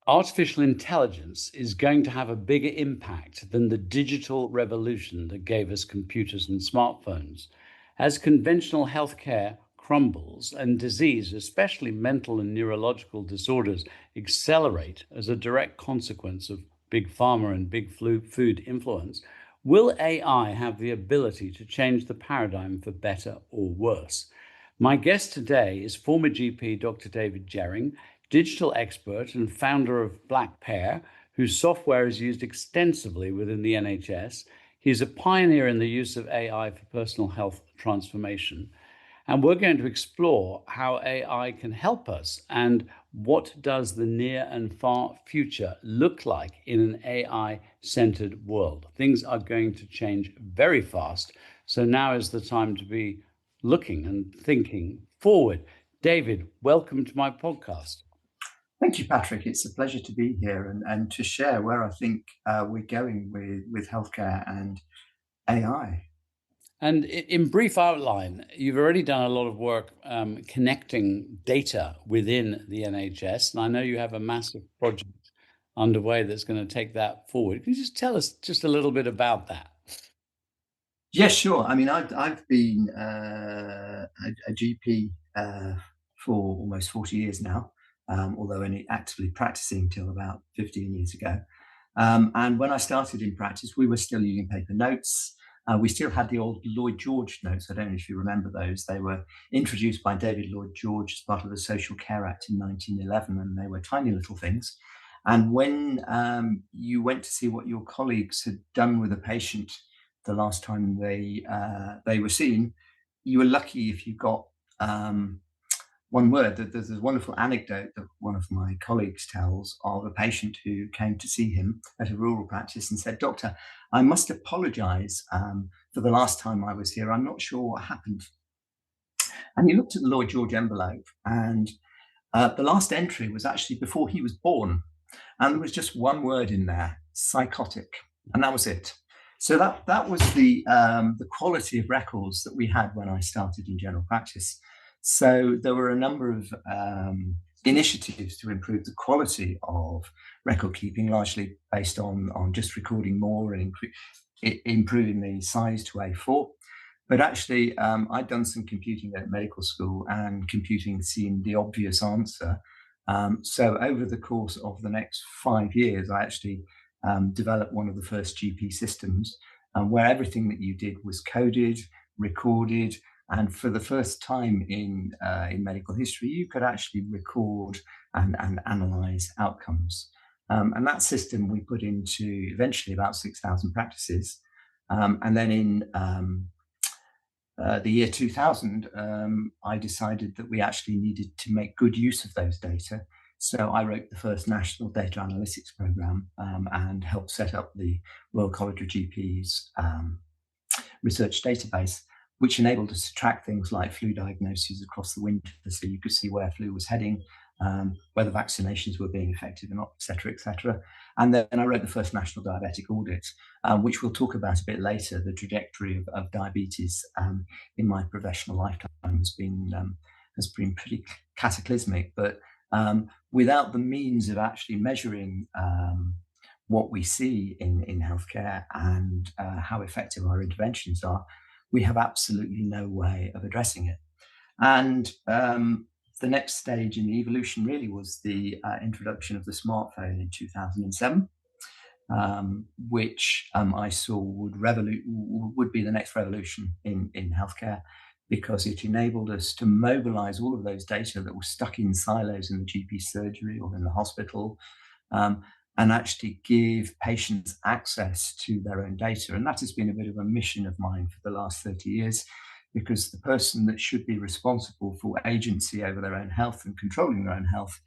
Artificial intelligence is going to have a bigger impact than the digital revolution that gave us computers and smartphones. As conventional healthcare crumbles and disease, especially mental and neurological disorders, accelerate as a direct consequence of big pharma and big food influence, will AI have the ability to change the paradigm for better or worse? My guest today is former GP Dr. David Jehring, digital expert and founder of Blackpear, whose software is used extensively within the NHS. He's a pioneer in the use of AI for personal health transformation. And we're going to explore how AI can help us and what does the near and far future look like in an AI-centered world. Things are going to change very fast. So now is the time to be looking and thinking forward. David, welcome to my podcast. Thank you, Patrick. It's a pleasure to be here and to share where I think we're going with healthcare and AI. And in brief outline, you've already done a lot of work connecting data within the NHS, and I know you have a massive project underway that's going to take that forward. Can you just tell us just a little bit about that? Yes, sure. I mean, I've been a GP for almost 40 years now, although only actively practicing till about 15 years ago. And when I started in practice, we were still using paper notes. We still had the old Lloyd George notes. I don't know if you remember those. They were introduced by David Lloyd George as part of the Social Care Act in 1911, and they were tiny little things. And when you went to see what your colleagues had done with a patient the last time they were seen, you were lucky if you got one word. There's a wonderful anecdote that one of my colleagues tells of a patient who came to see him at a rural practice and said, "Doctor, I must apologize for the last time I was here. I'm not sure what happened." And he looked at the Lloyd George envelope, and the last entry was actually before he was born. And there was just one word in there: psychotic. And that was it. So that was the quality of records that we had when I started in general practice. So there were a number of initiatives to improve the quality of record keeping, largely based on just recording more and improving the size to A4. But actually, I'd done some computing at medical school, and computing seemed the obvious answer. So over the course of the next 5 years, I actually developed one of the first GP systems where everything that you did was coded, recorded, and for the first time in medical history, you could actually record and analyze outcomes. And that system we put into eventually about 6,000 practices. And then in the year 2000, I decided that we actually needed to make good use of those data. So I wrote the first national data analytics program and helped set up the Royal College of GPs research database, which enabled us to track things like flu diagnoses across the winter, so you could see where flu was heading, whether vaccinations were being effective or not, et cetera, et cetera. And then I wrote the first national diabetic audit, which we'll talk about a bit later. The trajectory of diabetes in my professional lifetime has been pretty cataclysmic. But without the means of actually measuring what we see in healthcare and how effective our interventions are, we have absolutely no way of addressing it. And the next stage in the evolution really was the introduction of the smartphone in 2007, which I saw would be the next revolution in healthcare, because it enabled us to mobilize all of those data that were stuck in silos in the GP surgery or in the hospital, and actually give patients access to their own data. And that has been a bit of a mission of mine for the last 30 years, because the person that should be responsible for agency over their own health and controlling their own health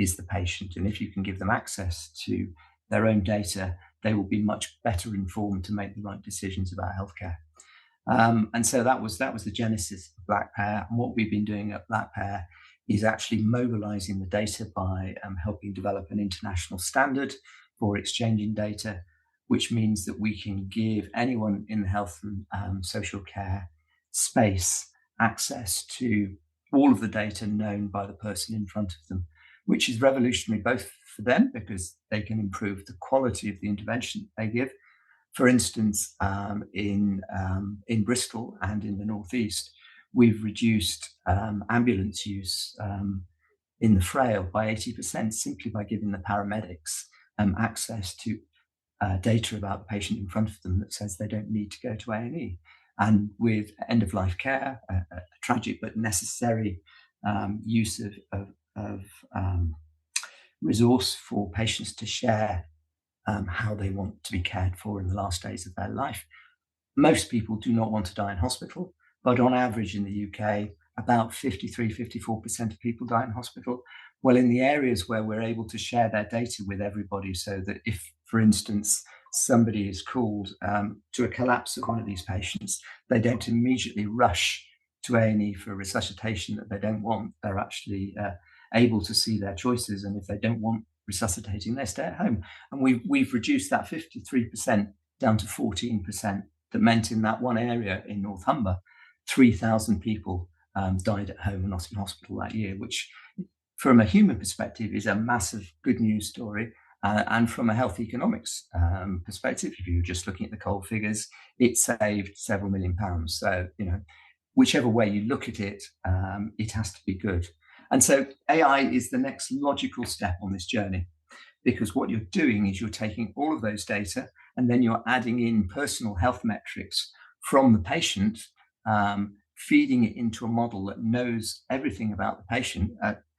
is the patient. And if you can give them access to their own data, they will be much better informed to make the right decisions about healthcare. And so that was the genesis of Blackpear. And what we've been doing at Blackpear is actually mobilizing the data by helping develop an international standard for exchanging data, which means that we can give anyone in the health and social care space access to all of the data known by the person in front of them, which is revolutionary both for them because they can improve the quality of the intervention they give. For instance, in Bristol and in the Northeast, we've reduced ambulance use in the frail by 80% simply by giving the paramedics access to data about the patient in front of them that says they don't need to go to A&E. And with end-of-life care, a tragic but necessary use of resource for patients to share how they want to be cared for in the last days of their life. Most people do not want to die in hospital, but on average in the UK, about 53-54% of people die in hospital. Well, in the areas where we're able to share their data with everybody, so that if, for instance, somebody is called to a collapse of one of these patients, they don't immediately rush to A&E for a resuscitation that they don't want. They're actually able to see their choices, and if they don't want resuscitating, they stay at home. And we've reduced that 53% down to 14%. That meant in that one area in North Humber, 3,000 people died at home and not in hospital that year, which from a human perspective is a massive good news story. And from a health economics perspective, if you're just looking at the cold figures, it saved several £1 million. So, whichever way you look at it, it has to be good. And so AI is the next logical step on this journey, because what you're doing is you're taking all of those data and then you're adding in personal health metrics from the patient, feeding it into a model that knows everything about the patient,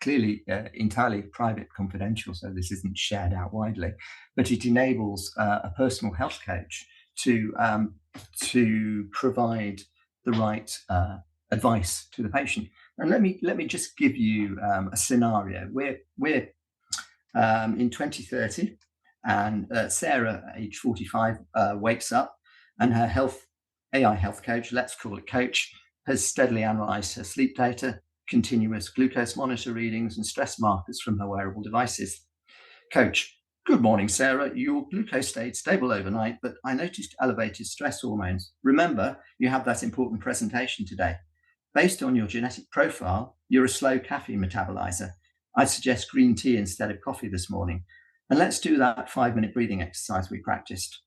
clearly entirely private, confidential, so this isn't shared out widely, but it enables a personal health coach to provide the right advice to the patient. And let me just give you a scenario. We're in 2030, and Sarah, age 45, wakes up, and her AI health coach, let's call it coach, has steadily analysed her sleep data, continuous glucose monitor readings, and stress markers from her wearable devices. Coach: good morning, Sarah. Your glucose stayed stable overnight, but I noticed elevated stress hormones. Remember, you have that important presentation today. Based on your genetic profile, you're a slow caffeine metabolizer. I'd suggest green tea instead of coffee this morning. And let's do that 5-minute breathing exercise we practiced.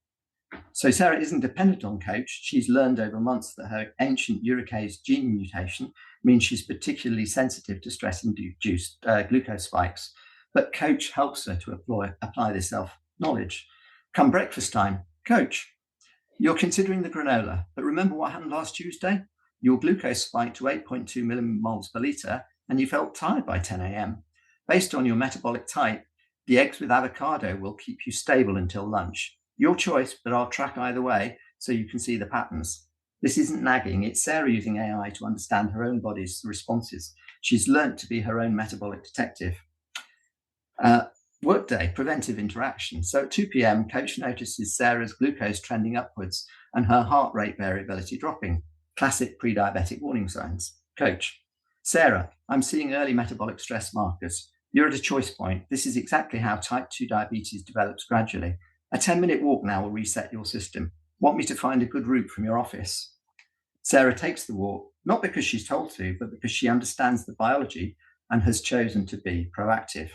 So Sarah isn't dependent on coach. She's learned over months that her ancient uricase gene mutation means she's particularly sensitive to stress-induced glucose spikes. But coach helps her to apply this self-knowledge. Come breakfast time, coach, you're considering the granola, but remember what happened last Tuesday? Your glucose spiked to 8.2 millimoles per litre, and you felt tired by 10 a.m. Based on your metabolic type, the eggs with avocado will keep you stable until lunch. Your choice, but I'll track either way so you can see the patterns. This isn't nagging, it's Sarah using AI to understand her own body's responses. She's learnt to be her own metabolic detective. Workday, preventive interaction. So at 2 p.m, coach notices Sarah's glucose trending upwards and her heart rate variability dropping. Classic pre-diabetic warning signs. Coach: Sarah, I'm seeing early metabolic stress markers. You're at a choice point. This is exactly how type 2 diabetes develops gradually. A 10-minute walk now will reset your system. Want me to find a good route from your office? Sarah takes the walk, not because she's told to, but because she understands the biology and has chosen to be proactive.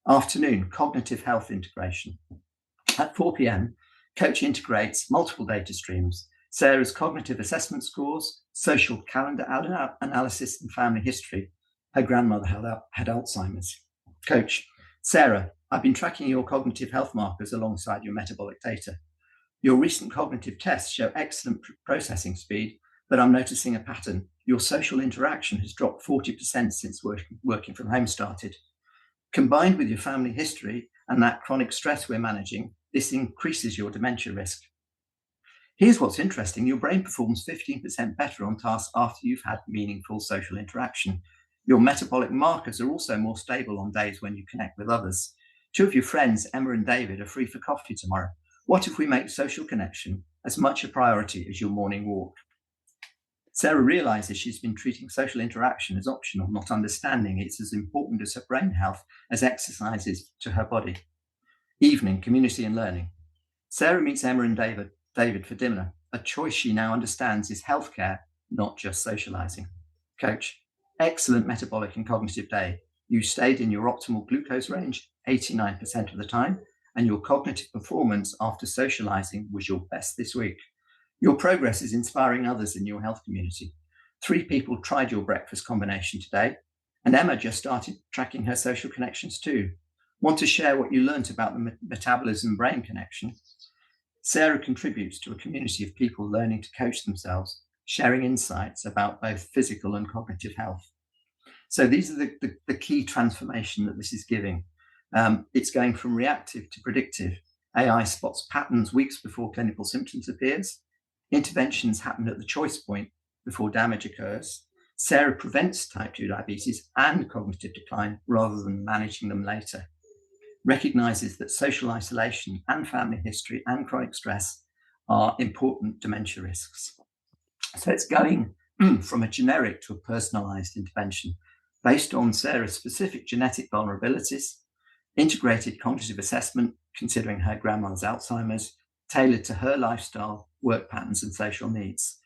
Afternoon, cognitive health integration. At 4 p.m, coach integrates multiple data streams: Sarah's cognitive assessment scores, social calendar analysis, and family history. Her grandmother had Alzheimer's. Coach: Sarah, I've been tracking your cognitive health markers alongside your metabolic data. Your recent cognitive tests show excellent processing speed, but I'm noticing a pattern. Your social interaction has dropped 40% since working from home started. Combined with your family history and that chronic stress we're managing, this increases your dementia risk. Here's what's interesting. Your brain performs 15% better on tasks after you've had meaningful social interaction. Your metabolic markers are also more stable on days when you connect with others. 2 of your friends, Emma and David, are free for coffee tomorrow. What if we make social connection as much a priority as your morning walk? Sarah realizes she's been treating social interaction as optional, not understanding it's as important as her brain health as exercise is to her body. Evening, community and learning. Sarah meets Emma and David for dinner. A choice she now understands is healthcare, not just socializing. Coach: excellent metabolic and cognitive day. You stayed in your optimal glucose range 89% of the time, and your cognitive performance after socializing was your best this week. Your progress is inspiring others in your health community. 3 people tried your breakfast combination today, and Emma just started tracking her social connections too. Want to share what you learned about the metabolism brain connection? Sarah contributes to a community of people learning to coach themselves, sharing insights about both physical and cognitive health. So these are the key transformation that this is giving. It's going from reactive to predictive. AI spots patterns weeks before clinical symptoms appears. Interventions happen at the choice point before damage occurs. Sarah prevents type 2 diabetes and cognitive decline rather than managing them later. Recognizes that social isolation and family history and chronic stress are important dementia risks. So it's going from a generic to a personalized intervention based on Sarah's specific genetic vulnerabilities, integrated cognitive assessment, considering her grandmother's Alzheimer's, tailored to her lifestyle, work patterns, and social needs,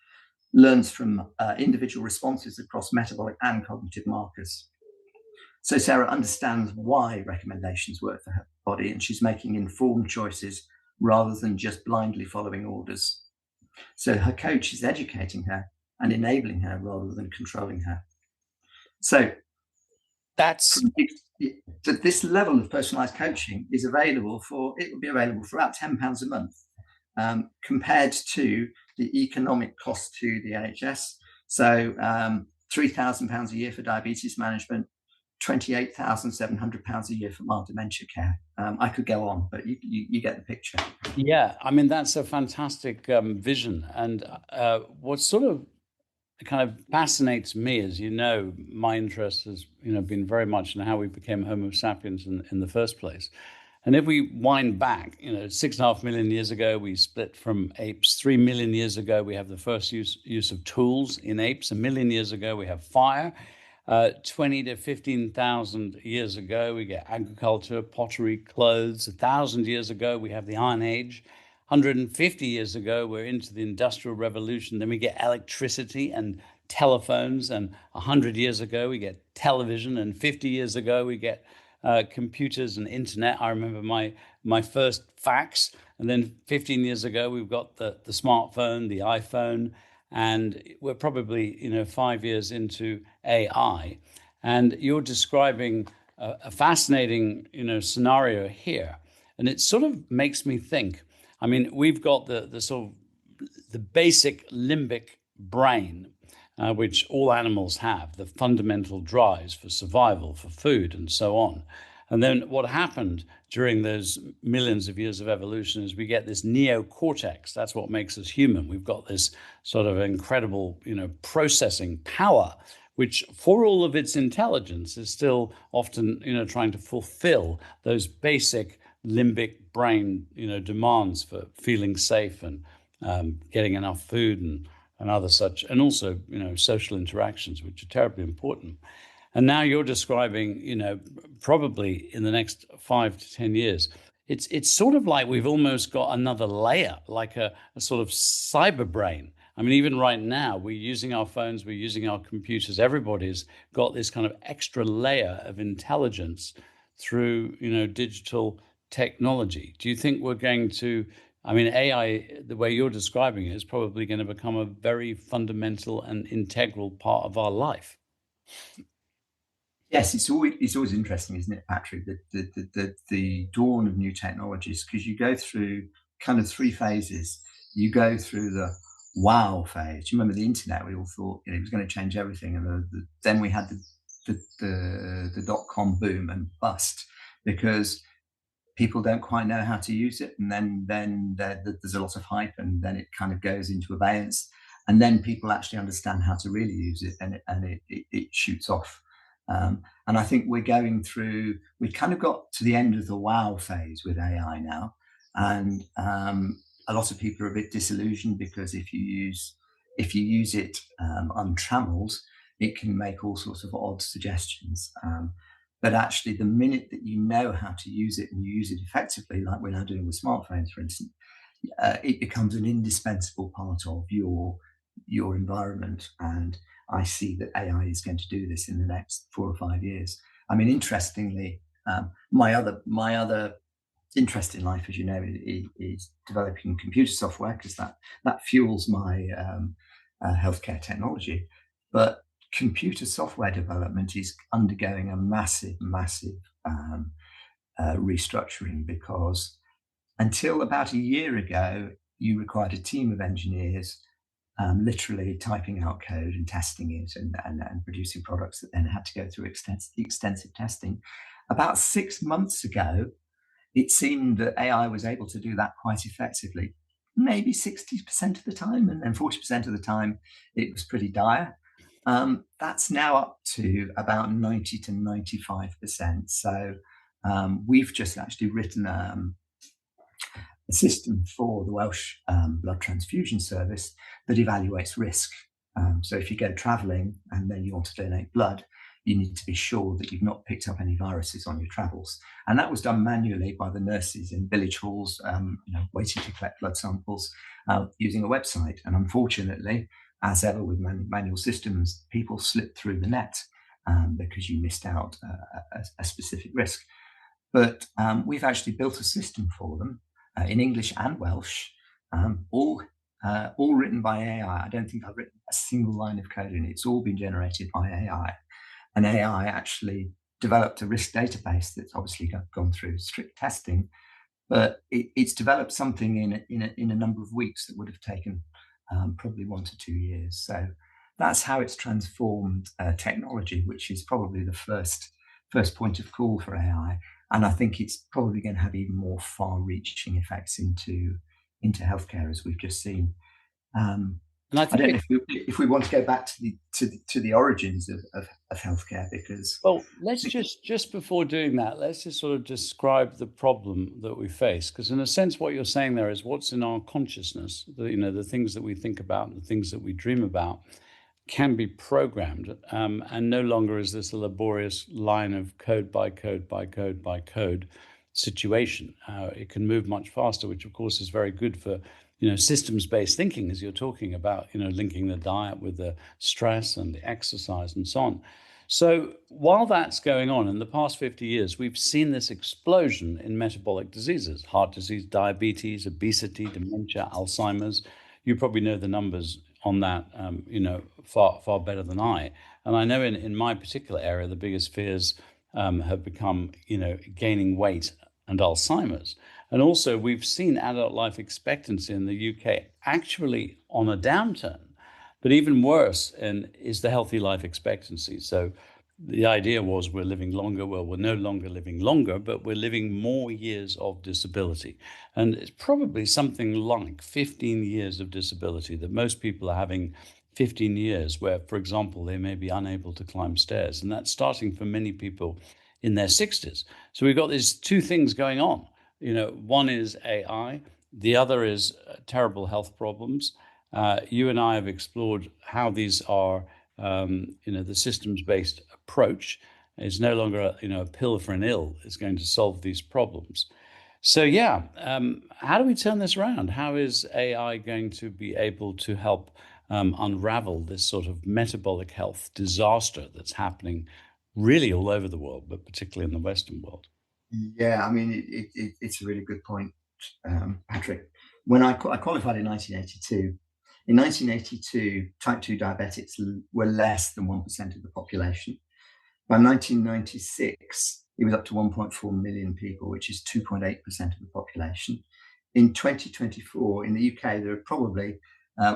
learns from individual responses across metabolic and cognitive markers. So Sarah understands why recommendations work for her body, and she's making informed choices rather than just blindly following orders. So her coach is educating her and enabling her rather than controlling her. So this level of personalized coaching is available it will be available for about £10 a month, compared to the economic cost to the NHS. So £3,000 a year for diabetes management, £28,700 a year for mild dementia care. I could go on, but you get the picture. Yeah, I mean, that's a fantastic vision. And what sort of kind of fascinates me, as you know, my interest has been very much in how we became Homo sapiens in the first place. And if we wind back, 6.5 million years ago, we split from apes. 3 million years ago, we have the first use of tools in apes. 1 million years ago, we have fire. 20 to 15,000 years ago, we get agriculture, pottery, clothes. 1,000 years ago, we have the Iron Age. 150 years ago, we're into the Industrial Revolution. Then we get electricity and telephones. And 100 years ago, we get television. And 50 years ago, we get computers and internet. I remember my first fax. And then 15 years ago, we've got the smartphone, the iPhone. And we're probably 5 years into AI. And you're describing a fascinating scenario here. And it sort of makes me think, I mean, we've got the sort of the basic limbic brain, which all animals have, the fundamental drives for survival, for food, and so on. And then what happened during those millions of years of evolution is we get this neocortex. That's what makes us human. We've got this sort of incredible, processing power, which for all of its intelligence is still often, trying to fulfill those basic limbic brain, demands for feeling safe and getting enough food and other such, and also, social interactions, which are terribly important. And now you're describing, probably in the next 5 to 10 years, it's sort of like we've almost got another layer, like a sort of cyber brain. I mean, even right now, we're using our phones, we're using our computers. Everybody's got this kind of extra layer of intelligence through, digital technology. Do you think we're going to, I mean, AI, the way you're describing it, is probably going to become a very fundamental and integral part of our life? Yes, it's always interesting, isn't it, Patrick? The dawn of new technologies, because you go through kind of 3 phases. You go through the wow phase. You remember the internet? We all thought it was going to change everything, and then we had the dot-com boom and bust because people don't quite know how to use it, and then there's a lot of hype, and then it kind of goes into abeyance, and then people actually understand how to really use it, and it shoots off. And I think we've kind of got to the end of the wow phase with AI now. And a lot of people are a bit disillusioned because if you use it untrammeled, it can make all sorts of odd suggestions. But actually, the minute that you know how to use it and you use it effectively, like we're now doing with smartphones, for instance, it becomes an indispensable part of your environment. And I see that AI is going to do this in the next 4 or 5 years. I mean, interestingly, my other interest in life, as you know, is developing computer software, because that fuels my healthcare technology. But computer software development is undergoing a massive restructuring, because until about a year ago, you required a team of engineers literally typing out code and testing it and producing products that then had to go through extensive testing. About 6 months ago, it seemed that AI was able to do that quite effectively, maybe 60% of the time, and then 40% of the time it was pretty dire. That's now up to about 90 to 95%. So we've just actually written a system for the Welsh blood transfusion service that evaluates risk. So if you go traveling and then you want to donate blood, you need to be sure that you've not picked up any viruses on your travels. And that was done manually by the nurses in village halls, waiting to collect blood samples using a website. And unfortunately, as ever with manual systems, people slip through the net because you missed out a specific risk. But we've actually built a system for them in English and Welsh, all written by AI. I don't think I've written a single line of code in it. It's all been generated by AI. And AI actually developed a risk database that's obviously gone through strict testing, but it's developed something in a number of weeks that would have taken probably 1 to 2 years. So that's how it's transformed technology, which is probably the first point of call for AI. And I think it's probably going to have even more far-reaching effects into healthcare, as we've just seen. And I I don't think know if we want to go back to the origins of healthcare, because well, let's just before doing that, let's just sort of describe the problem that we face, because in a sense, what you're saying there is what's in our consciousness, the things that we think about, and the things that we dream about, can be programmed, and no longer is this a laborious line of code by code by code by code situation. It can move much faster, which of course is very good for systems-based thinking, as you're talking about, linking the diet with the stress and the exercise and so on. So while that's going on, in the past 50 years, we've seen this explosion in metabolic diseases: heart disease, diabetes, obesity, dementia, Alzheimer's. You probably know the numbers on that, far better than I. And I know in my particular area, the biggest fears have become, gaining weight and Alzheimer's. And also, we've seen adult life expectancy in the UK actually on a downturn. But even worse is the healthy life expectancy. So the idea was we're living longer. Well, we're no longer living longer, but we're living more years of disability. And it's probably something like 15 years of disability that most people are having. 15 years where, for example, they may be unable to climb stairs. And that's starting for many people in their 60s. So we've got these two things going on. One is AI, the other is terrible health problems. You and I have explored how these are, the systems-based approach is no longer a pill for an ill is going to solve these problems. So yeah, how do we turn this around? How is AI going to be able to help unravel this sort of metabolic health disaster that's happening really all over the world, but particularly in the Western world? yeah, I mean, it's a really good point, Patrick. When I qualified in 1982, type 2 diabetics were less than 1% of the population. By 1996, it was up to 1.4 million people, which is 2.8% of the population. In 2024, in the UK, there are probably,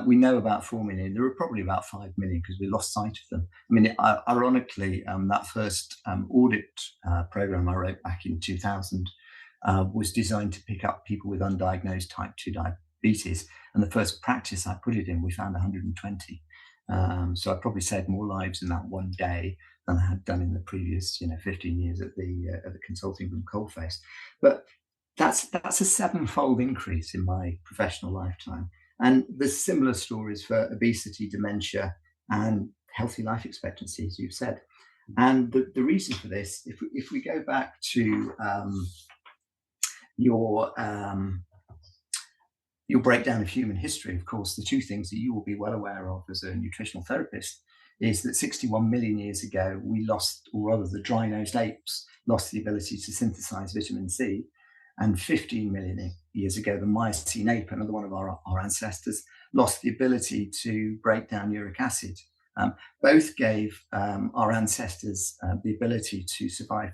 we know about 4 million. There are probably about 5 million because we lost sight of them. I mean, ironically, that first audit program I wrote back in 2000 was designed to pick up people with undiagnosed type 2 diabetes. And the first practice I put it in, we found 120. So I probably saved more lives in that one day than I had done in the previous, 15 years at the consulting room coalface. But that's a sevenfold increase in my professional lifetime. And there's similar stories for obesity, dementia, and healthy life expectancy, as you've said. And the reason for this, if we go back to your breakdown of human history, of course, the two things that you will be well aware of as a nutritional therapist is that 61 million years ago, we lost, or rather the dry-nosed apes lost the ability to synthesize vitamin C. And 15 million years ago, the Miocene ape, another one of our ancestors, lost the ability to break down uric acid. Both gave our ancestors the ability to survive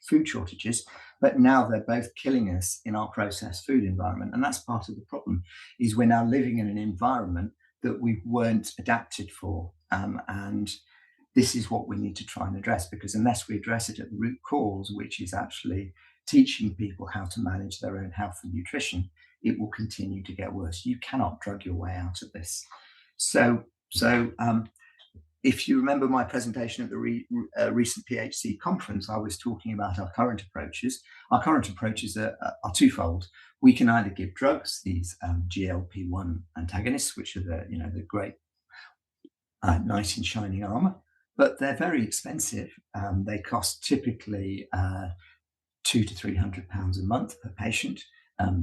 food shortages, but now they're both killing us in our processed food environment. And that's part of the problem, is we're now living in an environment that we weren't adapted for. And this is what we need to try and address, because unless we address it at the root cause, which is actually teaching people how to manage their own health and nutrition, it will continue to get worse. You cannot drug your way out of this. So if you remember my presentation at the recent PHC conference, I was talking about our current approaches. Our current approaches are twofold. We can either give drugs, these GLP-1 antagonists, which are the great knight in shining armor, but they're very expensive. They cost typically £200 to £300 a month per patient.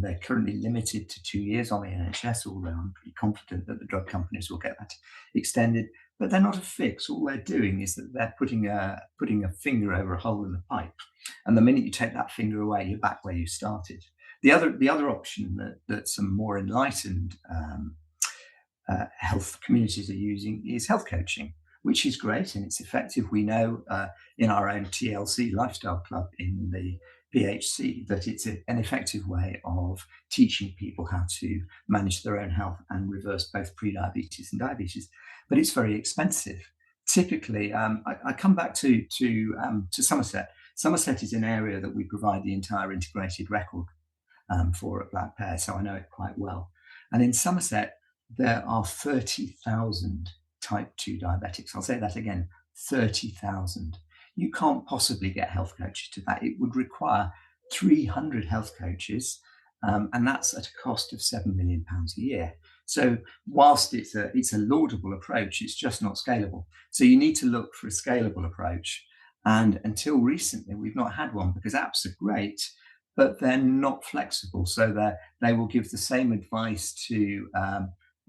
They're currently limited to 2 years on the NHS, although I'm pretty confident that the drug companies will get that extended. But they're not a fix. All they're doing is that they're putting a finger over a hole in the pipe, and the minute you take that finger away, you're back where you started. The other option that some more enlightened health communities are using is health coaching, which is great and it's effective. We know in our own TLC lifestyle club in the PHC that it's an effective way of teaching people how to manage their own health and reverse both pre-diabetes and diabetes, but it's very expensive. Typically, I come back to Somerset. Somerset is an area that we provide the entire integrated record for at Blackpear, so I know it quite well. And in Somerset, there are 30,000 type 2 diabetics. I'll say that again, 30,000. You can't possibly get health coaches to that. It would require 300 health coaches, and that's at a cost of £7 million a year. So whilst it's a laudable approach, it's just not scalable. So you need to look for a scalable approach. And until recently, we've not had one, because apps are great, but they're not flexible. So they will give the same advice to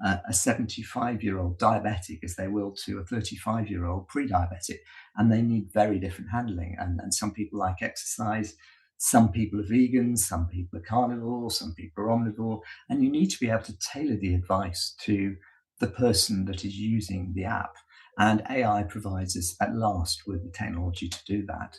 a 75-year-old diabetic as they will to a 35-year-old pre-diabetic, and they need very different handling. And some people like exercise, some people are vegans, some people are carnivore, some people are omnivore, and you need to be able to tailor the advice to the person that is using the app. And AI provides us at last with the technology to do that.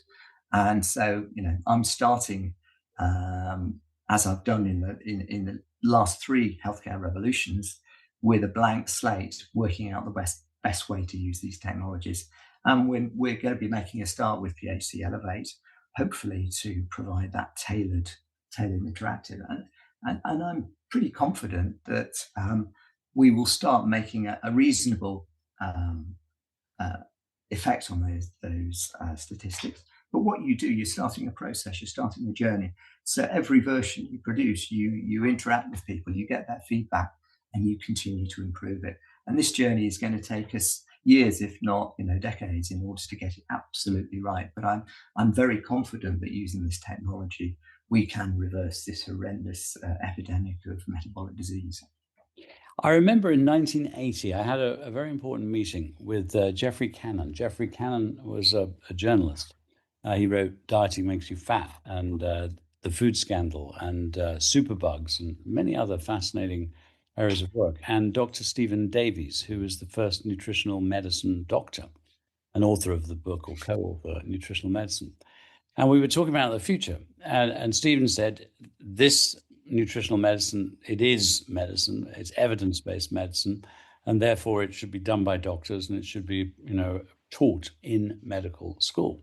And so, I'm starting, as I've done in the last 3 healthcare revolutions, with a blank slate, working out the best way to use these technologies. And we're going to be making a start with PHC Elevate, hopefully to provide that tailored interactive. And I'm pretty confident that we will start making a reasonable effect on those statistics. But what you do, you're starting a process, you're starting a journey. So every version you produce, you interact with people, you get that feedback, and you continue to improve it. And this journey is going to take us years, if not decades, in order to get it absolutely right. But I'm very confident that using this technology, we can reverse this horrendous epidemic of metabolic disease. I remember in 1980, I had a very important meeting with Geoffrey Cannon. Geoffrey Cannon was a journalist. He wrote Dieting Makes You Fat and The Food Scandal and Superbugs and many other fascinating areas of work. And Dr. Stephen Davies, who was the first nutritional medicine doctor, an author of the book or co-author, Nutritional Medicine. And we were talking about the future. And Stephen said, this nutritional medicine, it is medicine, it's evidence-based medicine, and therefore it should be done by doctors and it should be, taught in medical school.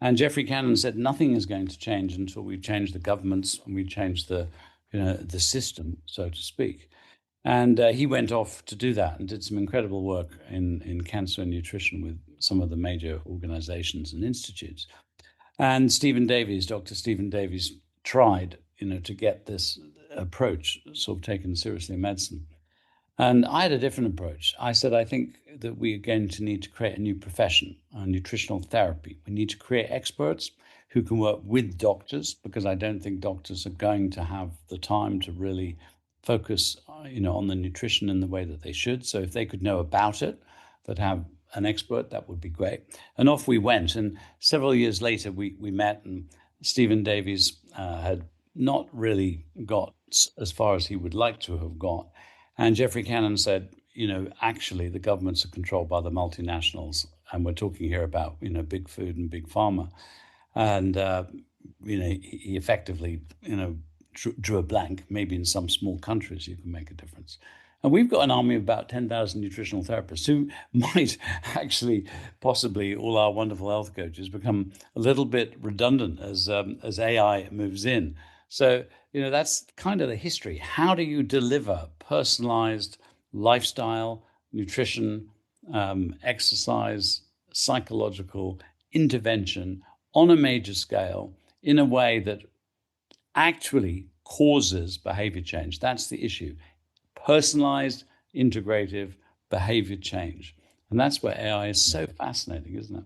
And Geoffrey Cannon said nothing is going to change until we change the governments and we change the system, so to speak. And he went off to do that and did some incredible work in cancer and nutrition with some of the major organizations and institutes. And Dr. Stephen Davies tried, to get this approach sort of taken seriously in medicine. And I had a different approach. I said, I think that we are going to need to create a new profession, nutritional therapy. We need to create experts who can work with doctors, because I don't think doctors are going to have the time to really focus, on the nutrition in the way that they should. So if they could know about it, but have an expert, that would be great. And off we went. And several years later, we met, and Stephen Davies had not really got as far as he would like to have got. And Geoffrey Cannon said, actually, the governments are controlled by the multinationals. And we're talking here about, big food and big pharma. And, he effectively, drew a blank. Maybe in some small countries you can make a difference. And we've got an army of about 10,000 nutritional therapists who might actually, possibly, all our wonderful health coaches become a little bit redundant as AI moves in. So, that's kind of the history. How do you deliver personalized lifestyle, nutrition, exercise, psychological intervention on a major scale in a way that actually causes behavior change? That's the issue. Personalized, integrative behavior change. And that's where AI is so fascinating, isn't it?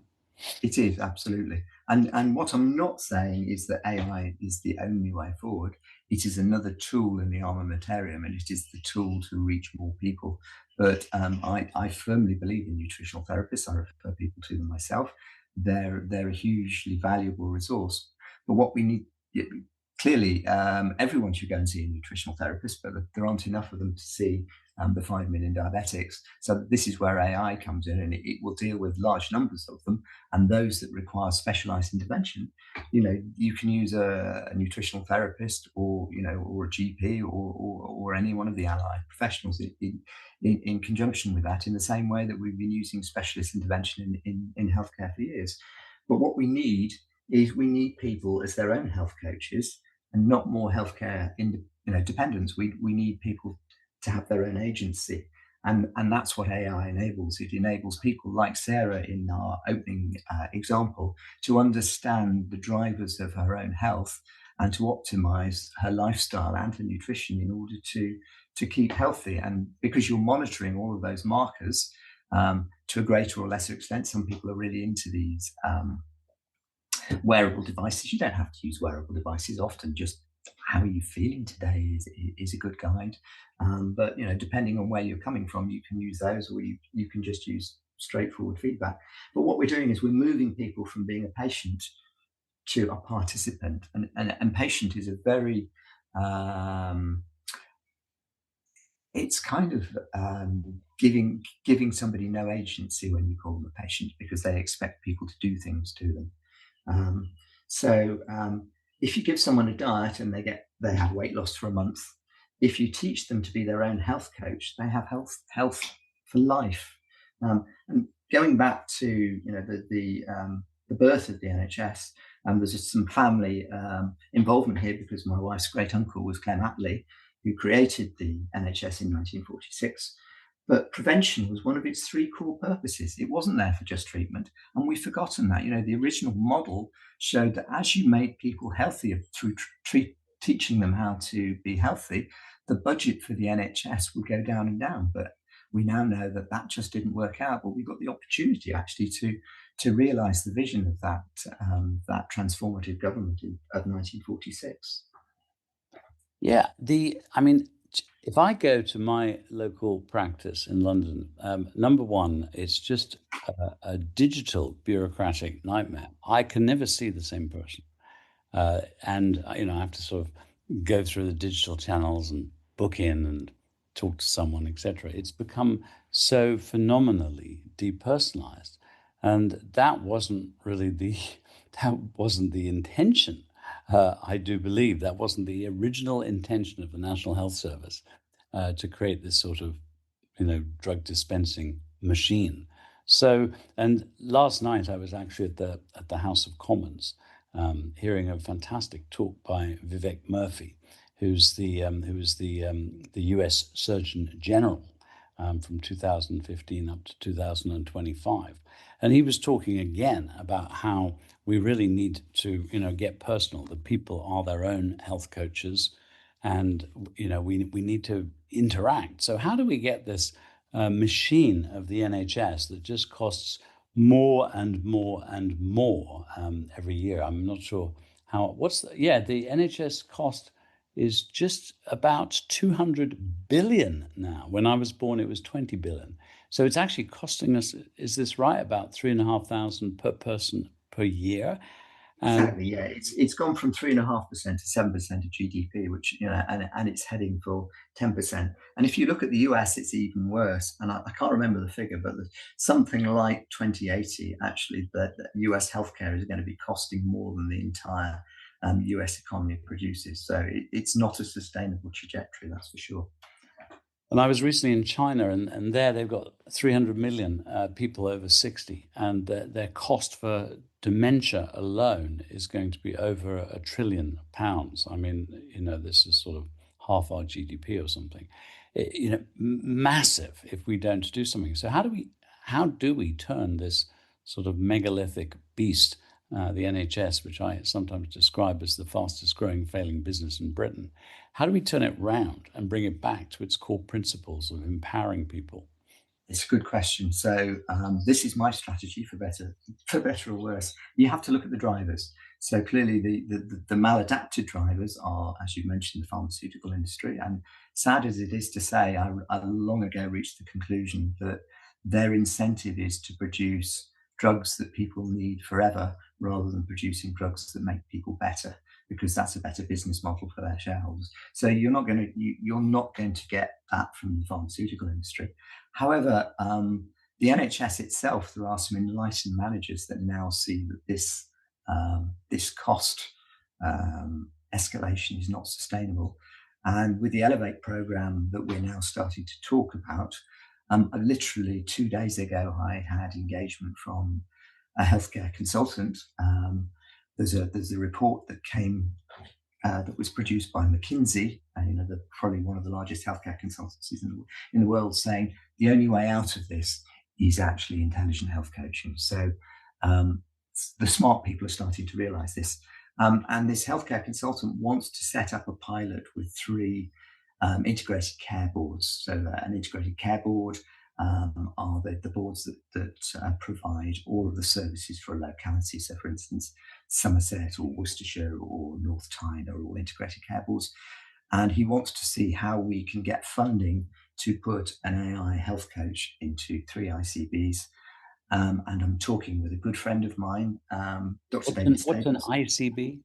It is, absolutely. And what I'm not saying is that AI is the only way forward. It is another tool in the armamentarium, and it is the tool to reach more people. But I firmly believe in nutritional therapists. I refer people to them myself. They're a hugely valuable resource. But what we need, clearly, everyone should go and see a nutritional therapist, but there aren't enough of them to see the 5 million diabetics. So this is where AI comes in, and it will deal with large numbers of them. And those that require specialized intervention, you can use a nutritional therapist, or a GP, or any one of the allied professionals in conjunction with that, in the same way that we've been using specialist intervention in healthcare for years. But what we need is people as their own health coaches, and not more healthcare dependence. We need people to have their own agency. And that's what AI enables. It enables people like Sarah in our opening example to understand the drivers of her own health and to optimize her lifestyle and her nutrition in order to keep healthy. And because you're monitoring all of those markers to a greater or lesser extent, some people are really into these wearable devices. You don't have to use wearable devices often. Just how are you feeling today is a good guide. But depending on where you're coming from, you can use those, or you can just use straightforward feedback. But what we're doing is we're moving people from being a patient to a participant, and patient is a very it's kind of giving somebody no agency when you call them a patient, because they expect people to do things to them. So if you give someone a diet and they have weight loss for a month, if you teach them to be their own health coach, they have health for life. And going back to the birth of the NHS, there's just some family involvement here, because my wife's great uncle was Clem Attlee, who created the NHS in 1946. But prevention was one of its three core purposes. It wasn't there for just treatment. And we've forgotten that. The original model showed that as you made people healthier through teaching them how to be healthy, the budget for the NHS would go down and down. But we now know that just didn't work out. But we got the opportunity actually to realise the vision of that transformative government of 1946. Yeah, if I go to my local practice in London, number one, it's just a digital bureaucratic nightmare. I can never see the same person. And I have to sort of go through the digital channels and book in and talk to someone, etc. It's become so phenomenally depersonalized. And that wasn't really the intention. I do believe that wasn't the original intention of the National Health Service, to create this sort of, drug dispensing machine. So, and last night I was actually at the House of Commons, hearing a fantastic talk by Vivek Murthy, who's the U.S. Surgeon General from 2015 up to 2025. And he was talking again about how we really need to, get personal. The people are their own health coaches, and we need to interact. So how do we get this machine of the NHS that just costs more and more and more every year? I'm not sure how. The NHS cost is just about 200 billion now. When I was born, it was 20 billion. So it's actually costing us, is this right, about 3,500 per person per year? Exactly. Yeah, it's gone from 3.5% to 7% of GDP, which and it's heading for 10%. And if you look at the US, it's even worse. And I can't remember the figure, but something like 2080, actually, the US healthcare is going to be costing more than the entire US economy produces. So it's not a sustainable trajectory, that's for sure. And I was recently in China, and there they've got 300 million people over 60, and their cost for dementia alone is going to be over £1 trillion. I mean, this is sort of half our GDP or something. Massive if we don't do something. So how do we turn this sort of megalithic beast, the NHS, which I sometimes describe as the fastest growing failing business in Britain, how do we turn it round and bring it back to its core principles of empowering people? It's a good question. So this is my strategy for better or worse. You have to look at the drivers. So clearly, the maladapted drivers are, as you mentioned, the pharmaceutical industry. And sad as it is to say, I long ago reached the conclusion that their incentive is to produce drugs that people need forever, rather than producing drugs that make people better, because that's a better business model for their shareholders. So you're not going to get that from the pharmaceutical industry. However, the NHS itself, there are some enlightened managers that now see that this cost escalation is not sustainable. And with the Elevate program that we're now starting to talk about, literally 2 days ago, I had engagement from a healthcare consultant. There's a report that came that was produced by McKinsey, probably one of the largest healthcare consultancies in the world, saying the only way out of this is actually intelligent health coaching. So the smart people are starting to realize this. And this healthcare consultant wants to set up a pilot with 3 integrated care boards. So an integrated care board are the boards that provide all of the services for a locality. So, for instance, Somerset or Worcestershire or North Tyne are all integrated care boards. And he wants to see how we can get funding to put an AI health coach into 3 ICBs. And I'm talking with a good friend of mine, Dr. David What's an Stables. ICB?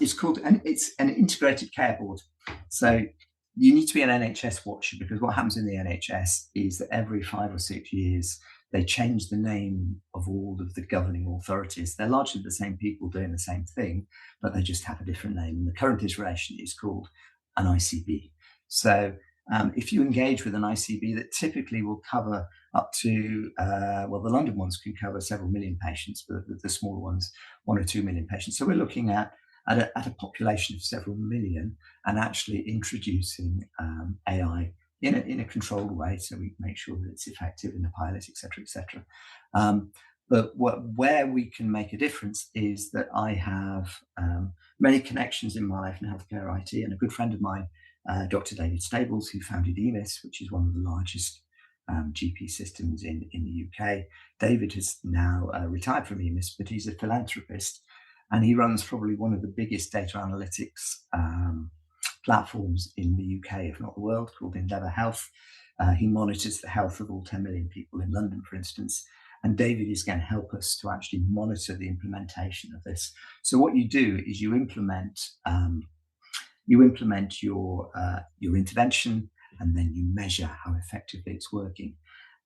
It's an integrated care board. So you need to be an NHS watcher, because what happens in the NHS is that every 5 or 6 years, they change the name of all of the governing authorities. They're largely the same people doing the same thing, but they just have a different name. And the current iteration is called an ICB. So if you engage with an ICB that typically will cover up to, the London ones can cover several million patients, but the smaller ones, 1 or 2 million patients. So we're looking at a population of several million, and actually introducing AI in a controlled way, so we make sure that it's effective in the pilot, etc., etc. But where we can make a difference is that I have many connections in my life in healthcare IT, and a good friend of mine, Dr. David Stables, who founded EMIS, which is one of the largest GP systems in the UK. David has now retired from EMIS, but he's a philanthropist, and he runs probably one of the biggest data analytics platforms in the UK, if not the world, called Endeavour Health. He monitors the health of all 10 million people in London, for instance. And David is going to help us to actually monitor the implementation of this. So what you do is you implement your intervention, and then you measure how effectively it's working.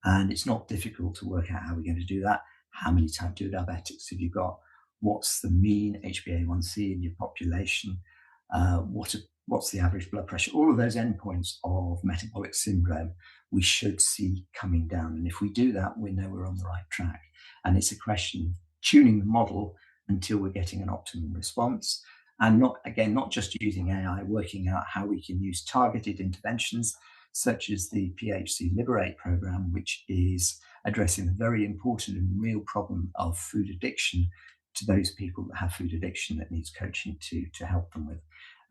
And it's not difficult to work out how we're going to do that. How many type 2 diabetics have you got? What's the mean HbA1c in your population? What's the average blood pressure? All of those endpoints of metabolic syndrome we should see coming down. And if we do that, we know we're on the right track. And it's a question of tuning the model until we're getting an optimum response. And not just using AI, working out how we can use targeted interventions, such as the PHC Liberate program, which is addressing the very important and real problem of food addiction to those people that have food addiction that needs coaching to help them with.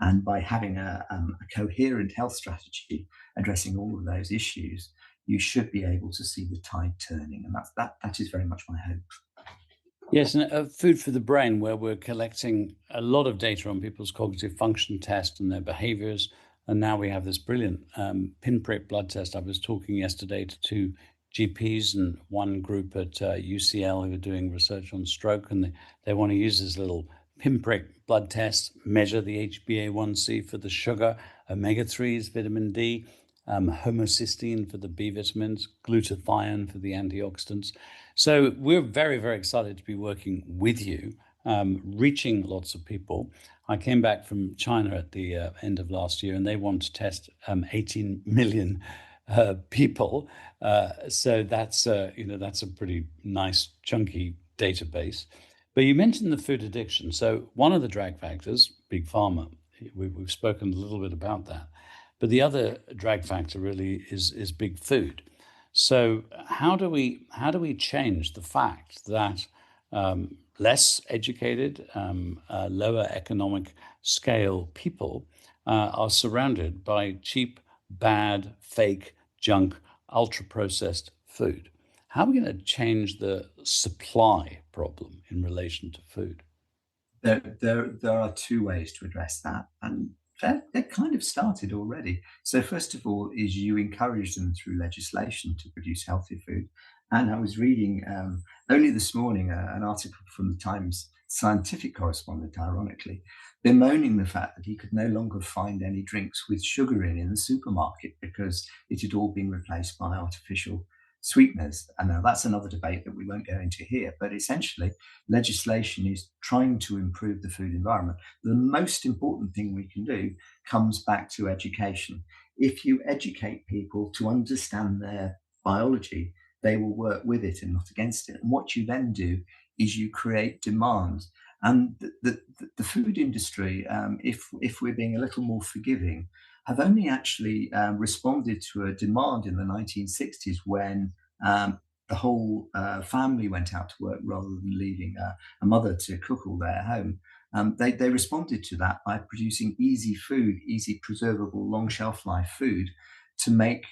And by having a coherent health strategy addressing all of those issues, you should be able to see the tide turning. And that is very much my hope. Yes, and food for the brain, where we're collecting a lot of data on people's cognitive function tests and their behaviors. And now we have this brilliant pinprick blood test. I was talking yesterday to 2 GPs and one group at UCL who are doing research on stroke, and they want to use this little pinprick blood test, measure the HbA1c for the sugar, omega-3s, vitamin D, homocysteine for the B vitamins, glutathione for the antioxidants. So we're very, very excited to be working with you, reaching lots of people. I came back from China at the end of last year, and they want to test 18 million people. So that's that's a pretty nice chunky database. But you mentioned the food addiction. So one of the drag factors, big pharma, we've spoken a little bit about that. But the other drag factor really is big food. So how do we change the fact that less educated, lower economic scale people are surrounded by cheap, bad, fake, junk, ultra processed food? How are we going to change the supply problem in relation to food? There are two ways to address that, and they're kind of started already. So first of all, is you encourage them through legislation to produce healthy food. And I was reading only this morning an article from the Times scientific correspondent, ironically, bemoaning the fact that he could no longer find any drinks with sugar in the supermarket because it had all been replaced by artificial sweeteners. And now that's another debate that we won't go into here. But essentially, legislation is trying to improve the food environment. The most important thing we can do comes back to education. If you educate people to understand their biology, they will work with it and not against it. And what you then do is you create demand. And the food industry, if we're being a little more forgiving, have only actually responded to a demand in the 1960s when the whole family went out to work rather than leaving a mother to cook all day at home. They responded to that by producing easy food, easy preservable, long shelf life food to make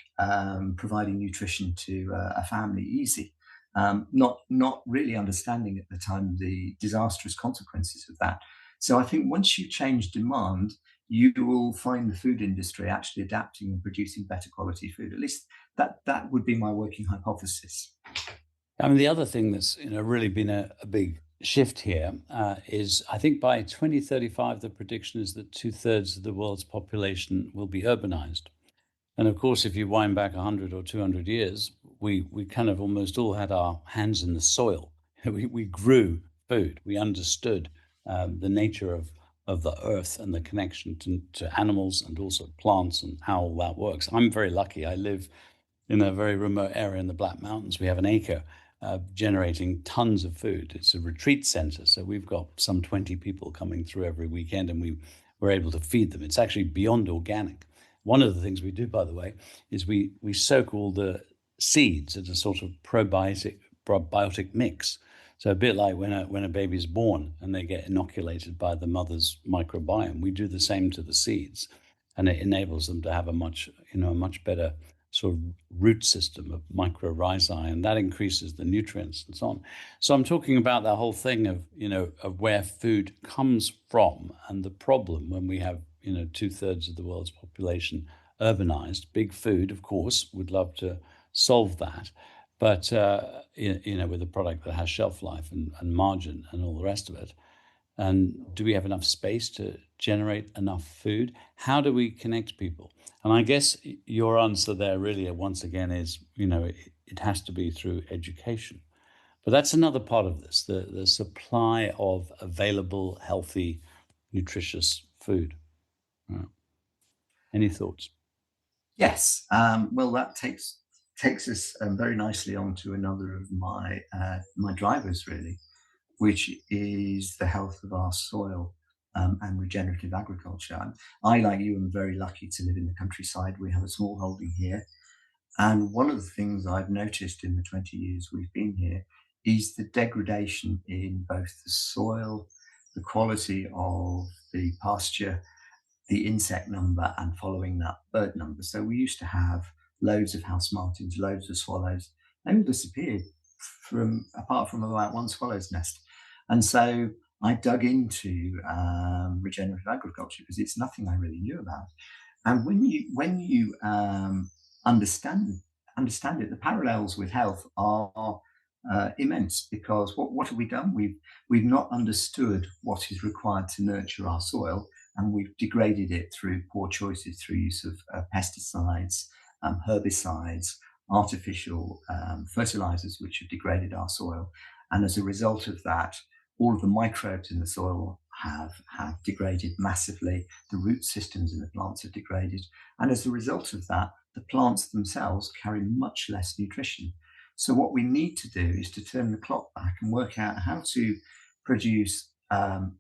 providing nutrition to a family easy. Not really understanding at the time the disastrous consequences of that. So I think once you change demand, you will find the food industry actually adapting and producing better quality food. At least that would be my working hypothesis. I mean, the other thing that's really been a big shift here is I think by 2035, the prediction is that two-thirds of the world's population will be urbanized. And of course, if you wind back 100 or 200 years, we kind of almost all had our hands in the soil. We grew food. We understood the nature of the earth and the connection to animals and also plants and how all that works. I'm very lucky. I live in a very remote area in the Black Mountains. We have an acre generating tons of food. It's a retreat center. So we've got some 20 people coming through every weekend, and we're able to feed them. It's actually beyond organic. One of the things we do, by the way, is we soak all the seeds in a sort of probiotic mix. So a bit like when a baby's born and they get inoculated by the mother's microbiome, we do the same to the seeds, and it enables them to have a much better sort of root system of mycorrhizae, and that increases the nutrients and so on. So I'm talking about that whole thing of where food comes from, and the problem when we have two-thirds of the world's population urbanized. Big food, of course, would love to solve that, but with a product that has shelf life and margin and all the rest of it. And do we have enough space to generate enough food? How do we connect people? And I guess your answer there really, once again, is it has to be through education. But that's another part of this, the supply of available, healthy, nutritious food. Right. Any thoughts? Yes. Well, that takes us very nicely on to another of my drivers, really, which is the health of our soil and regenerative agriculture. And I, like you, am very lucky to live in the countryside. We have a small holding here. And one of the things I've noticed in the 20 years we've been here is the degradation in both the soil, the quality of the pasture, the insect number, and following that, bird number. So we used to have loads of house martins, loads of swallows. They all disappeared apart from about one swallow's nest. And so I dug into regenerative agriculture because it's nothing I really knew about. And when you understand understand it. The parallels with health are immense, because what have we done? We've not understood what is required to nurture our soil, and we've degraded it through poor choices, through use of pesticides, herbicides, artificial fertilizers, which have degraded our soil. And as a result of that, all of the microbes in the soil have degraded massively. The root systems in the plants have degraded. And as a result of that, the plants themselves carry much less nutrition. So what we need to do is to turn the clock back and work out how to produce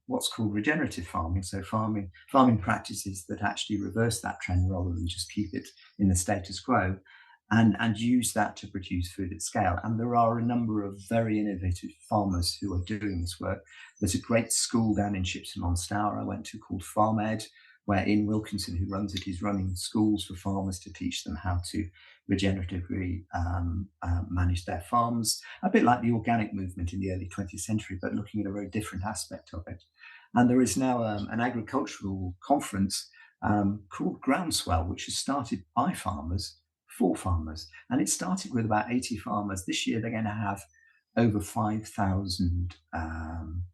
what's called regenerative farming. So farming practices that actually reverse that trend rather than just keep it in the status quo, and use that to produce food at scale. And there are a number of very innovative farmers who are doing this work. There's a great school down in Shipston on Stour I went to called FarmEd, where Ian Wilkinson, who runs it, is running schools for farmers to teach them how to regeneratively manage their farms, a bit like the organic movement in the early 20th century, but looking at a very different aspect of it. And there is now an agricultural conference called Groundswell, which is started by farmers for farmers. And it started with about 80 farmers. This year, they're going to have over 5,000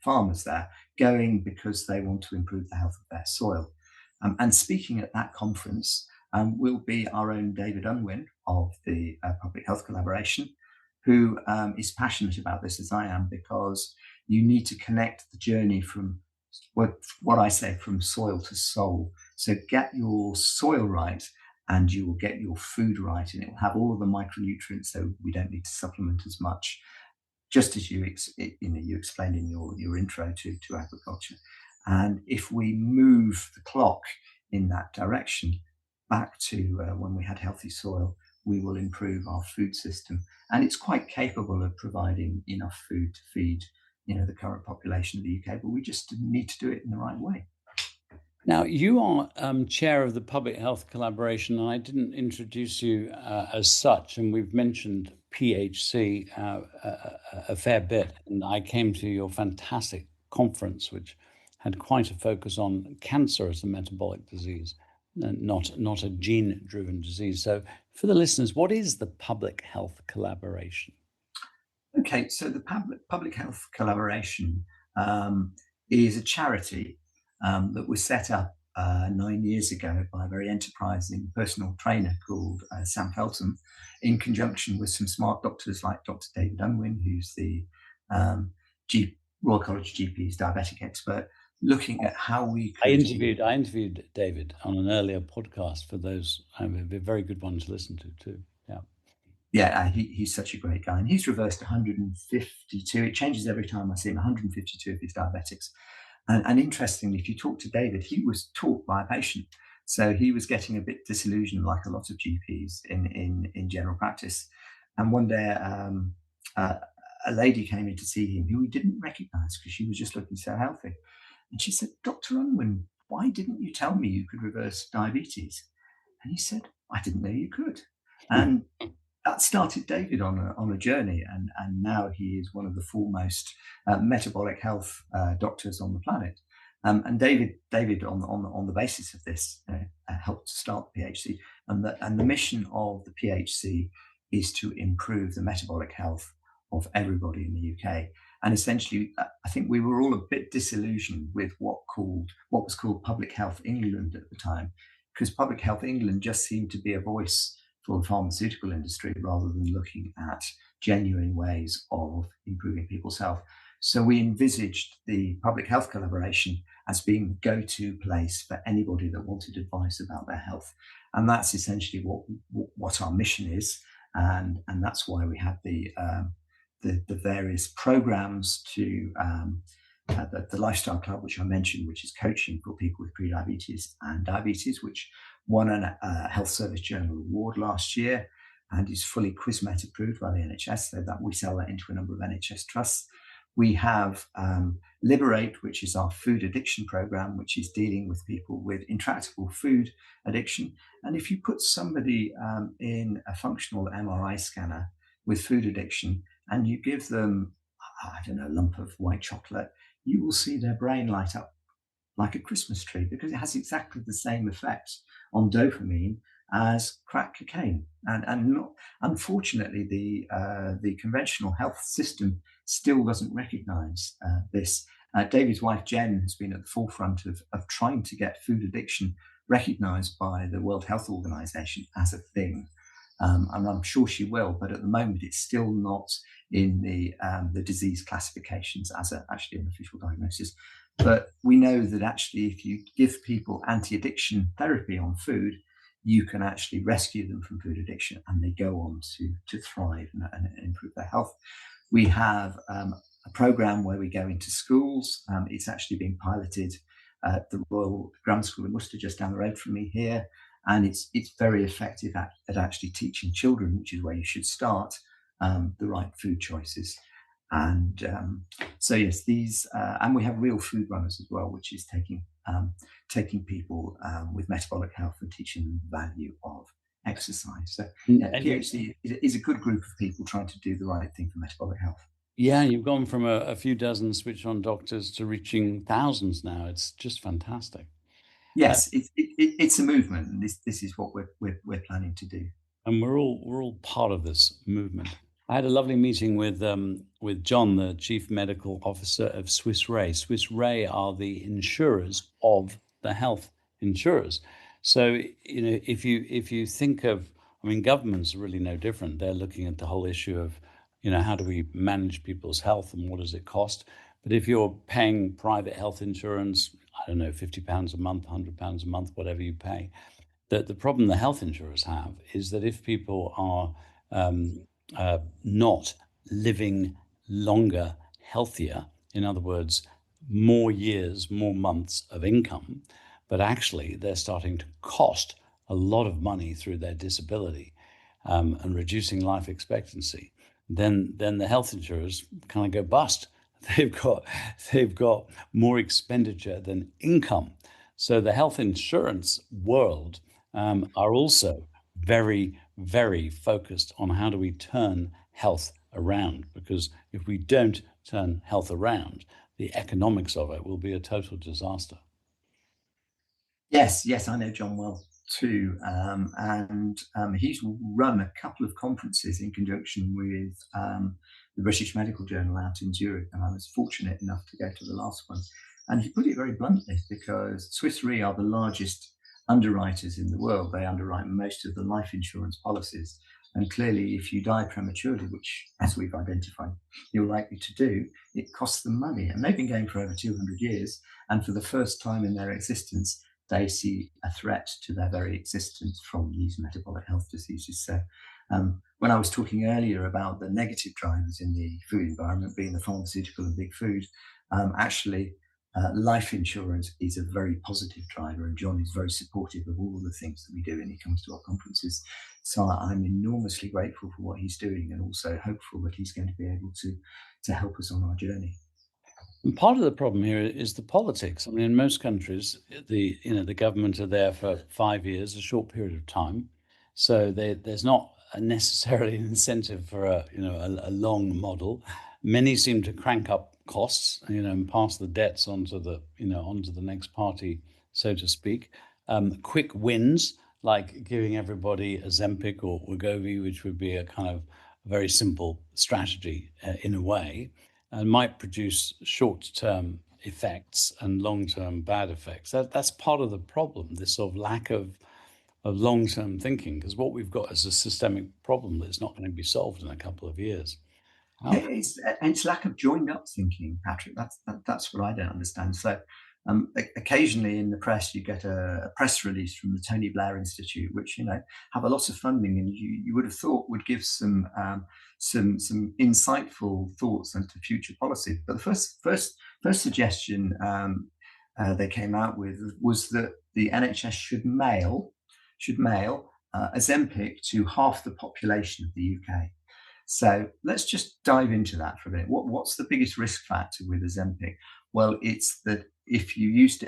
farmers there going because they want to improve the health of their soil. And speaking at that conference will be our own David Unwin of the Public Health Collaboration, who is passionate about this as I am, because you need to connect the journey from what I say, from soil to soul. So get your soil right, and you will get your food right, and it will have all of the micronutrients, so we don't need to supplement as much, just as you explained in your intro to agriculture. And if we move the clock in that direction back to when we had healthy soil, we will improve our food system. And it's quite capable of providing enough food to feed the current population of the UK, but we just need to do it in the right way. Now, you are chair of the Public Health Collaboration, and I didn't introduce you as such, and we've mentioned PHC a fair bit, and I came to your fantastic conference, which had quite a focus on cancer as a metabolic disease, not a gene-driven disease. So for the listeners, what is the Public Health Collaboration? Okay, so the Public Health Collaboration is a charity that was set up 9 years ago by a very enterprising personal trainer called Sam Feltham, in conjunction with some smart doctors like Dr. David Unwin, who's the Royal College of GP's diabetic expert, looking at how we could... I interviewed David on an earlier podcast. For those, a very good one to listen to too. Yeah, he's such a great guy, and he's reversed 152. It changes every time I see him. 152 of his diabetics. And interestingly, if you talk to David, he was taught by a patient. So he was getting a bit disillusioned, like a lot of GPs in general practice. And one day, a lady came in to see him who he didn't recognize because she was just looking so healthy. And she said, "Dr. Unwin, why didn't you tell me you could reverse diabetes?" And he said, "I didn't know you could." And that started David on a journey, and now he is one of the foremost metabolic health doctors on the planet. And David, on the basis of this, helped to start the PHC, and the mission of the PHC is to improve the metabolic health of everybody in the UK. And essentially, I think we were all a bit disillusioned with what was called Public Health England at the time, because Public Health England just seemed to be a voice for the pharmaceutical industry rather than looking at genuine ways of improving people's health. So we envisaged the Public Health Collaboration as being the go-to place for anybody that wanted advice about their health. And that's essentially what our mission is. And that's why we have the various programs to the Lifestyle Club, which I mentioned, which is coaching for people with pre-diabetes and diabetes, which won a Health Service Journal award last year and is fully Quizmet approved by the NHS, so that we sell that into a number of NHS trusts. We have Liberate, which is our food addiction program, which is dealing with people with intractable food addiction. And if you put somebody in a functional MRI scanner with food addiction and you give them, a lump of white chocolate, you will see their brain light up like a Christmas tree, because it has exactly the same effect on dopamine as crack cocaine. And not, unfortunately, the conventional health system still doesn't recognise this. David's wife Jen has been at the forefront of trying to get food addiction recognised by the World Health Organization as a thing. And I'm sure she will, but at the moment it's still not in the disease classifications as actually an official diagnosis. But we know that actually, if you give people anti-addiction therapy on food, you can actually rescue them from food addiction, and they go on to thrive and improve their health. We have a program where we go into schools. It's actually being piloted at the Royal Grammar School in Worcester, just down the road from me here. And it's very effective at actually teaching children, which is where you should start, the right food choices. And so yes, these and we have real food runners as well, which is taking people with metabolic health and teaching them the value of exercise. So PhD is a good group of people trying to do the right thing for metabolic health. Yeah, you've gone from a few dozen switch-on doctors to reaching thousands now. It's just fantastic. Yes, it's a movement, and this is what we're planning to do. And we're all part of this movement. I had a lovely meeting with John, the Chief Medical Officer of Swiss Re. Swiss Re are the insurers of the health insurers. So, if you think of, I mean, governments are really no different. They're looking at the whole issue of, how do we manage people's health and what does it cost? But if you're paying private health insurance, I don't know, £50 a month, £100 a month, whatever you pay, the problem the health insurers have is that if people are not living longer, healthier, in other words, more years, more months of income, but actually they're starting to cost a lot of money through their disability and reducing life expectancy, then the health insurers kind of go bust. They've got more expenditure than income. So the health insurance world are also very, very focused on how do we turn health around, because if we don't turn health around, the economics of it will be a total disaster. Yes, I know John well too, and he's run a couple of conferences in conjunction with the British Medical Journal out in Zurich, and I was fortunate enough to go to the last one. And he put it very bluntly, because Swiss Re are the largest underwriters in the world. They underwrite most of the life insurance policies. And clearly, if you die prematurely, which, as we've identified, you're likely to do, it costs them money. And they've been going for over 200 years. And for the first time in their existence, they see a threat to their very existence from these metabolic health diseases. So when I was talking earlier about the negative drivers in the food environment, being the pharmaceutical and big food, actually, life insurance is a very positive driver, and John is very supportive of all the things that we do when he comes to our conferences. So I'm enormously grateful for what he's doing, and also hopeful that he's going to be able to help us on our journey. And part of the problem here is the politics. I mean, in most countries, the government are there for 5 years, a short period of time, so there's not necessarily an incentive for a long model. Many seem to crank up costs, and pass the debts onto the next party, so to speak. Quick wins, like giving everybody Ozempic or Wegovy, which would be a kind of very simple strategy in a way, and might produce short-term effects and long-term bad effects. That's part of the problem, this sort of lack of long-term thinking, because what we've got is a systemic problem that's not going to be solved in a couple of years. It's lack of joined up thinking, Patrick. That's what I don't understand. So occasionally in the press, you get a press release from the Tony Blair Institute, which have a lot of funding, and you would have thought would give some insightful thoughts into future policy. But the first suggestion they came out with was that the NHS should mail Ozempic to half the population of the UK. So let's just dive into that for a minute. What's the biggest risk factor with Ozempic? Well, it's that if you use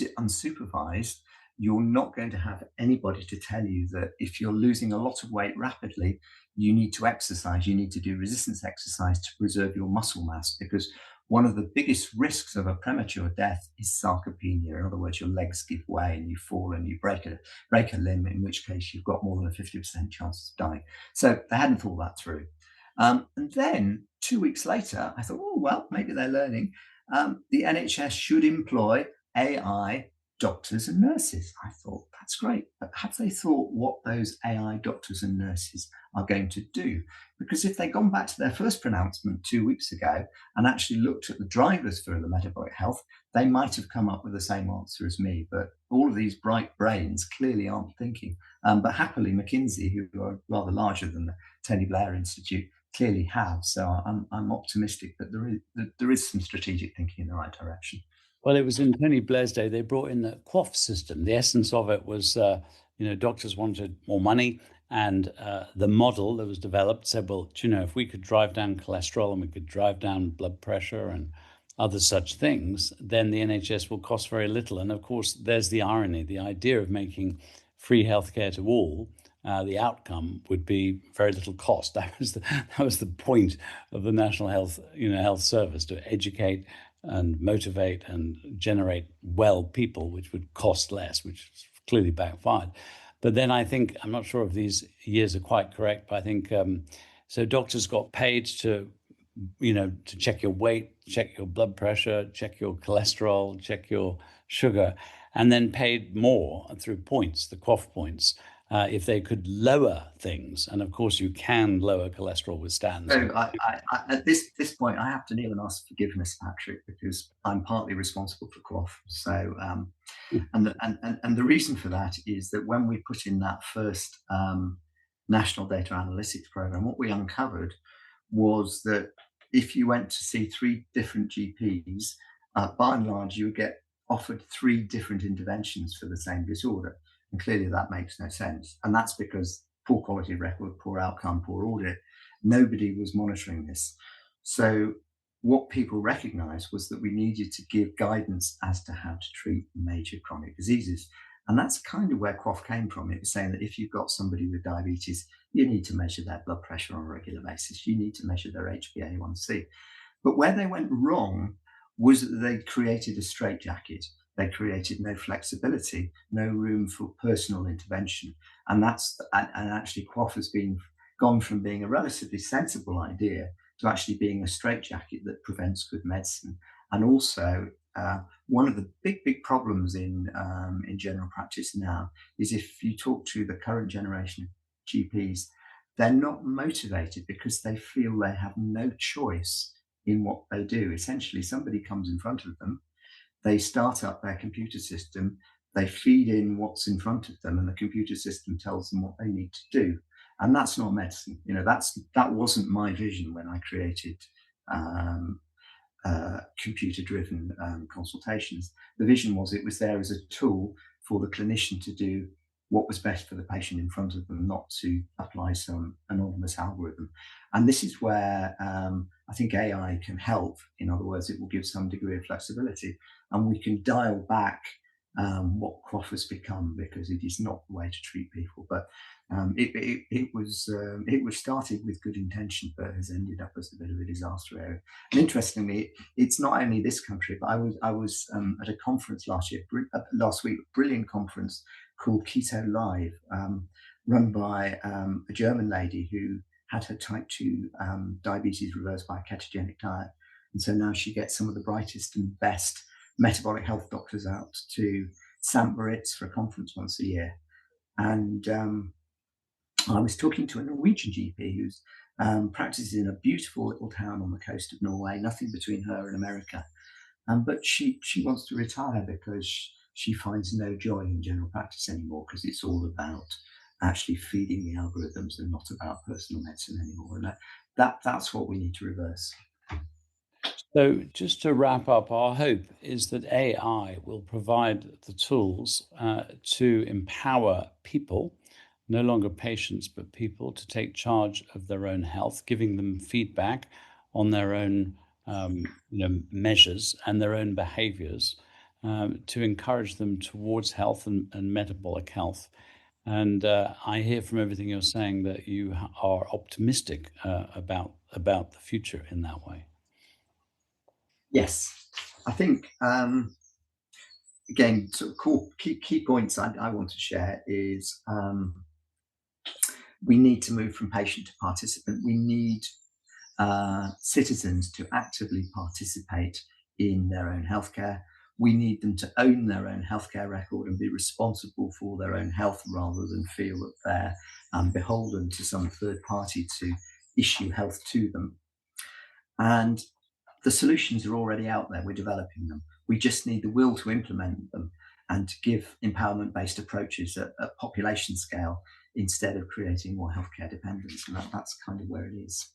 it unsupervised, you're not going to have anybody to tell you that if you're losing a lot of weight rapidly, you need to exercise, you need to do resistance exercise to preserve your muscle mass. Because one of the biggest risks of a premature death is sarcopenia. In other words, your legs give way and you fall and you break a limb, in which case you've got more than a 50% chance of dying. So they hadn't thought that through. And then 2 weeks later, I thought, oh, well, maybe they're learning. The NHS should employ AI doctors and nurses. I thought, that's great. But have they thought what those AI doctors and nurses are going to do? Because if they'd gone back to their first pronouncement 2 weeks ago and actually looked at the drivers for the metabolic health, they might have come up with the same answer as me. But all of these bright brains clearly aren't thinking. But happily, McKinsey, who are rather larger than the Tony Blair Institute, clearly have. So I'm optimistic that there is some strategic thinking in the right direction. Well, it was in Tony Blair's day, they brought in the QOF system. The essence of it was, doctors wanted more money. And the model that was developed said, well, if we could drive down cholesterol and we could drive down blood pressure and other such things, then the NHS will cost very little. And of course, there's the irony, the idea of making free healthcare to all. The outcome would be very little cost. That was the point of the National Health Service, to educate and motivate and generate well people, which would cost less, which clearly backfired. But then I think, I'm not sure if these years are quite correct, but I think so doctors got paid to check your weight, check your blood pressure, check your cholesterol, check your sugar, and then paid more through points, the QOF points, if they could lower things. And of course, you can lower cholesterol with statins. So at this point, I have to kneel and ask forgiveness, Patrick, because I'm partly responsible for QOF. So, and the reason for that is that when we put in that first national data analytics program, what we uncovered was that if you went to see 3 different GPs, by and large, you would get offered 3 different interventions for the same disorder. And clearly that makes no sense. And that's because poor quality record, poor outcome, poor audit, nobody was monitoring this. So what people recognized was that we needed to give guidance as to how to treat major chronic diseases. And that's kind of where QOF came from. It was saying that if you've got somebody with diabetes, you need to measure their blood pressure on a regular basis. You need to measure their HbA1c. But where they went wrong was that they created a straitjacket. They created no flexibility, no room for personal intervention. And actually QOF has gone from being a relatively sensible idea to actually being a straitjacket that prevents good medicine. And also, one of the big problems in general practice now is if you talk to the current generation of GPs, they're not motivated because they feel they have no choice in what they do. Essentially, somebody comes in front of them, they start up their computer system, they feed in what's in front of them, and the computer system tells them what they need to do. And that's not medicine. That wasn't my vision when I created computer-driven consultations. The vision was it was there as a tool for the clinician to do what was best for the patient in front of them, not to apply some anonymous algorithm. And this is where I think AI can help. In other words, it will give some degree of flexibility, and we can dial back what QOF has become, because it is not the way to treat people. But it was started with good intention, but has ended up as a bit of a disaster area. And interestingly, it's not only this country, but I was at a conference last week, a brilliant conference called Keto Live, run by a German lady who had her type 2 diabetes reversed by a ketogenic diet. And so now she gets some of the brightest and best metabolic health doctors out to St. Moritz for a conference once a year. And I was talking to a Norwegian GP who's practices in a beautiful little town on the coast of Norway, nothing between her and America. But she wants to retire because she finds no joy in general practice anymore, because it's all about actually feeding the algorithms and not about personal medicine anymore. And that's what we need to reverse. So just to wrap up, our hope is that AI will provide the tools to empower people, no longer patients, but people, to take charge of their own health, giving them feedback on their own measures and their own behaviors, to encourage them towards health and metabolic health. And I hear from everything you're saying that you are optimistic about the future in that way. Yes, I think again, sort of key points I want to share is we need to move from patient to participant. We need citizens to actively participate in their own healthcare. We need them to own their own healthcare record and be responsible for their own health rather than feel that they're beholden to some third party to issue health to them. And the solutions are already out there. We're developing them. We just need the will to implement them and to give empowerment-based approaches at population scale instead of creating more healthcare dependence. And that's kind of where it is.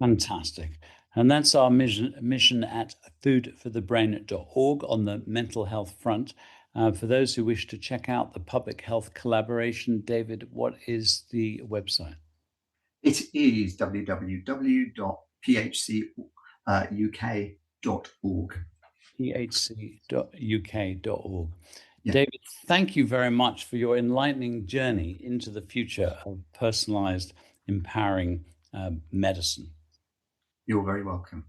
Fantastic. And that's our mission at foodforthebrain.org on the mental health front. For those who wish to check out the public health collaboration, David, what is the website? It is www.phcuk.org. phcuk.org. Yeah. David, thank you very much for your enlightening journey into the future of personalized, empowering medicine. You're very welcome.